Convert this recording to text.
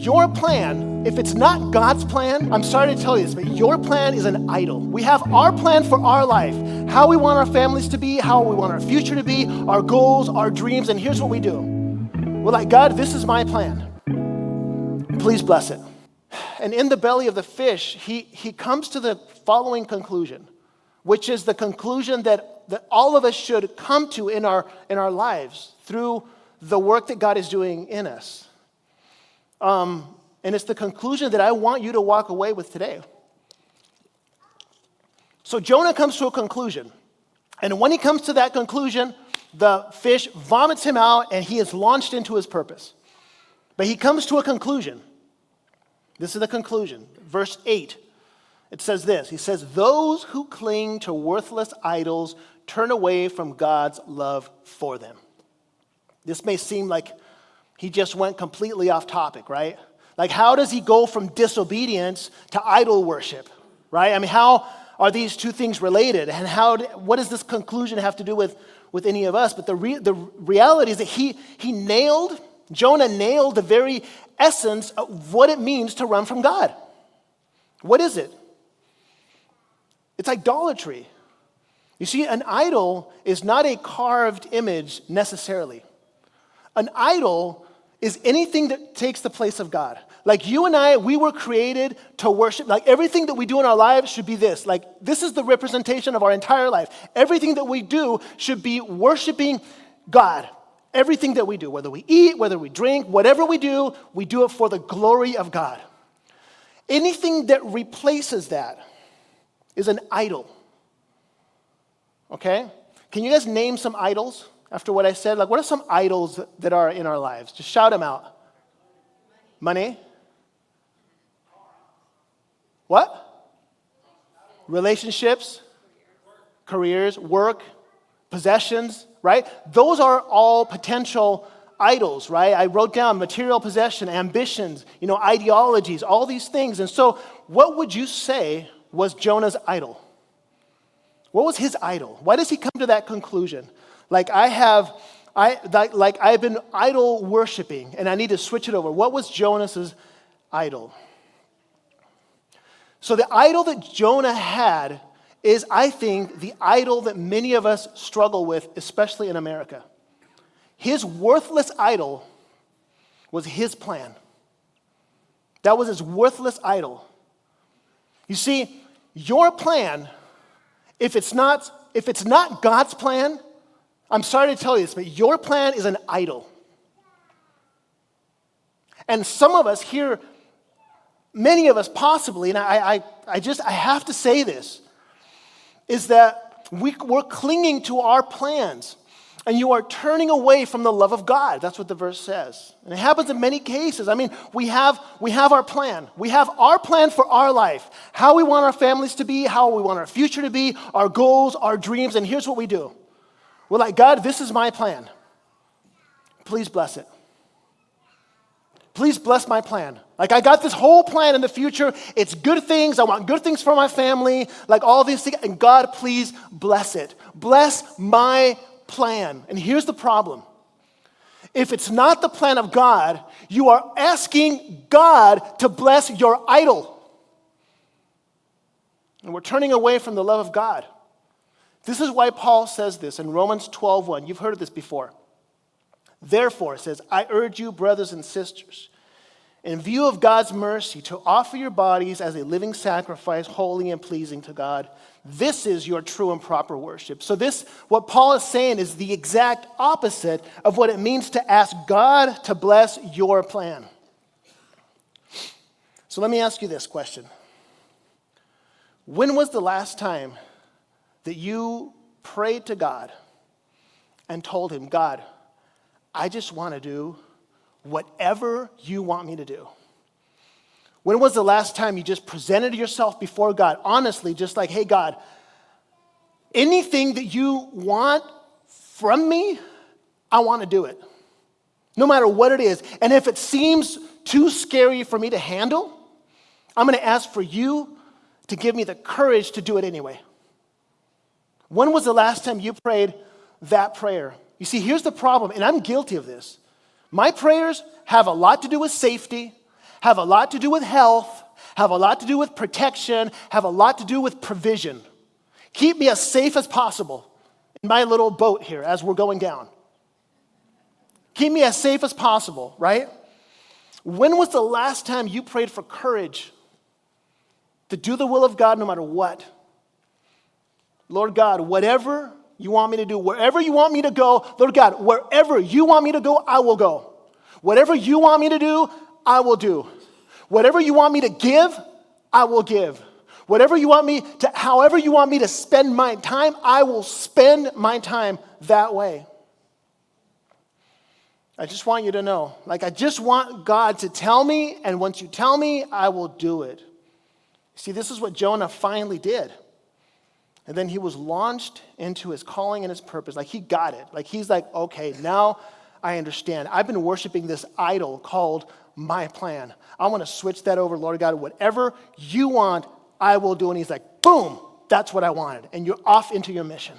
your plan, if it's not God's plan, I'm sorry to tell you this, but your plan is an idol. We have our plan for our life, how we want our families to be, how we want our future to be, our goals, our dreams, and here's what we do. We're like, God, this is my plan. Please bless it. And in the belly of the fish, he comes to the following conclusion, which is the conclusion that all of us should come to in our lives through the work that God is doing in us. And it's the conclusion that I want you to walk away with today. So Jonah comes to a conclusion. And when he comes to that conclusion, the fish vomits him out and he is launched into his purpose. But he comes to a conclusion. This is the conclusion. Verse 8, it says this. He says, those who cling to worthless idols turn away from God's love for them. This may seem like he just went completely off topic, right? Like, how does he go from disobedience to idol worship, right? I mean, how are these two things related? And what does this conclusion have to do with any of us? But the reality is that Jonah nailed the very essence of what it means to run from God. What is it? It's idolatry. You see, an idol is not a carved image necessarily. An idol is anything that takes the place of God. Like you and I, we were created to worship. Like everything that we do in our lives should be this. Like this is the representation of our entire life. Everything that we do should be worshiping God. Everything that we do, whether we eat, whether we drink, whatever we do it for the glory of God. Anything that replaces that is an idol. Okay? Can you guys name some idols after what I said? Like, what are some idols that are in our lives? Just shout them out. Money? What? Relationships? Careers? Work? Possessions? Right? Those are all potential idols, right? I wrote down material possession, ambitions, ideologies, all these things. And so what would you say was Jonah's idol? What was his idol? Why does he come to that conclusion? Like I've been idol worshiping and I need to switch it over. What was Jonah's idol? So the idol that Jonah had is, I think, the idol that many of us struggle with, especially in America. His worthless idol was his plan. That was his worthless idol. You see, your plan, if it's not God's plan, I'm sorry to tell you this, but your plan is an idol. And some of us here, many of us possibly, and I have to say this, is that we're clinging to our plans. And you are turning away from the love of God. That's what the verse says. And it happens in many cases. I mean, we have our plan. We have our plan for our life. How we want our families to be, how we want our future to be, our goals, our dreams. And here's what we do. We're like, God, this is my plan. Please bless it. Please bless my plan. Like I got this whole plan in the future. It's good things. I want good things for my family. Like all these things. And God, please bless it. Bless my plan. And here's the problem. If it's not the plan of God, you are asking God to bless your idol. And we're turning away from the love of God. This is why Paul says this in Romans 12:1. You've heard of this before. Therefore, it says, I urge you, brothers and sisters, in view of God's mercy, to offer your bodies as a living sacrifice, holy and pleasing to God. This is your true and proper worship. So what Paul is saying is the exact opposite of what it means to ask God to bless your plan. So let me ask you this question. When was the last time that you prayed to God and told him, God, I just want to do whatever you want me to do? When was the last time you just presented yourself before God, honestly, just like, hey, God, anything that you want from me, I want to do it, no matter what it is. And if it seems too scary for me to handle, I'm going to ask for you to give me the courage to do it anyway. When was the last time you prayed that prayer? You see, here's the problem, and I'm guilty of this. My prayers have a lot to do with safety, have a lot to do with health, have a lot to do with protection, have a lot to do with provision. Keep me as safe as possible in my little boat here as we're going down. Keep me as safe as possible, right? When was the last time you prayed for courage to do the will of God no matter what? Lord God, whatever you want me to do, wherever you want me to go, Lord God, wherever you want me to go, I will go. Whatever you want me to do, I will do. Whatever you want me to give, I will give. Whatever you want me to, however you want me to spend my time, I will spend my time that way. I just want you to know, I just want God to tell me, and once you tell me, I will do it. See, this is what Jonah finally did. And then he was launched into his calling and his purpose. He got it. He's okay, now I understand. I've been worshiping this idol called my plan. I want to switch that over, Lord God. Whatever you want, I will do. And he's boom, that's what I wanted. And you're off into your mission.